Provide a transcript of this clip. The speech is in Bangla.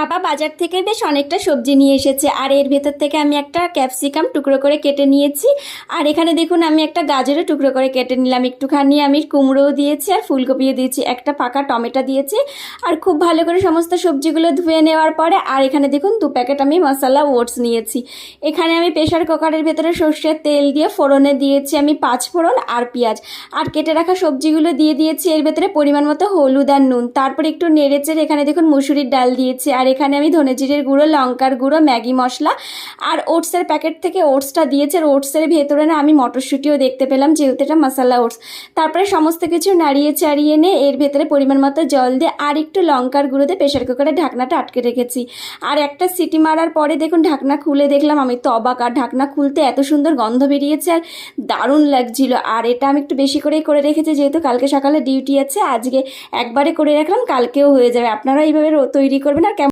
বাবা বাজার থেকে বেশ অনেকটা সবজি নিয়ে এসেছে, আর এর ভেতর থেকে আমি একটা ক্যাপসিকাম টুকরো করে কেটে নিয়েছি। আর এখানে দেখুন আমি একটা গাজরও টুকরো করে কেটে নিলাম, একটুখানি আমি কুমড়োও দিয়েছি আর ফুলকপিও দিয়েছি, একটা পাকা টমেটো দিয়েছি। আর খুব ভালো করে সমস্ত সবজিগুলো ধুয়ে নেওয়ার পরে আর এখানে দেখুন 2 প্যাকেট আমি মশলা ওটস নিয়েছি। এখানে আমি প্রেশার কুকারের ভেতরে সর্ষের তেল দিয়ে ফোড়নে দিয়েছি আমি 5 ফোড়ন আর পেঁয়াজ, আর কেটে রাখা সবজিগুলো দিয়ে দিয়েছি এর ভেতরে পরিমাণ মতো হলুদ আর নুন। তারপর একটু নেড়েচেড়ে এখানে দেখুন মুসুরির ডাল দিয়েছি, আর এখানে আমি ধনে জিরের গুঁড়ো, লঙ্কার গুঁড়ো, ম্যাগি মশলা আর ওটসের প্যাকেট থেকে ওটসটা দিয়েছি। আর ওটসের ভেতরে না আমি মটরশুঁটিও দেখতে পেলাম, যেহেতু এটা মশলা ওটস। তারপরে সমস্ত কিছু নাড়িয়ে চাড়িয়ে নিয়ে এর ভেতরে পরিমাণ মতো জল দিয়ে আর একটু লঙ্কার গুঁড়ো দিয়ে প্রেশার কুকারের ঢাকনাটা আটকে রেখেছি। আর একটা সিটি মারার পরে দেখুন ঢাকনা খুলে দেখলাম, আমি তো অবাক। আর ঢাকনা খুলতে এত সুন্দর গন্ধ বেরিয়েছে আর দারুণ লাগছিল। আর এটা আমি একটু বেশি করেই করে রেখেছি, যেহেতু কালকে সকালে ডিউটি আছে, আজকে একবারে করে রাখলাম, কালকেও হয়ে যাবে। আপনারা এইভাবে তৈরি করবেন। আর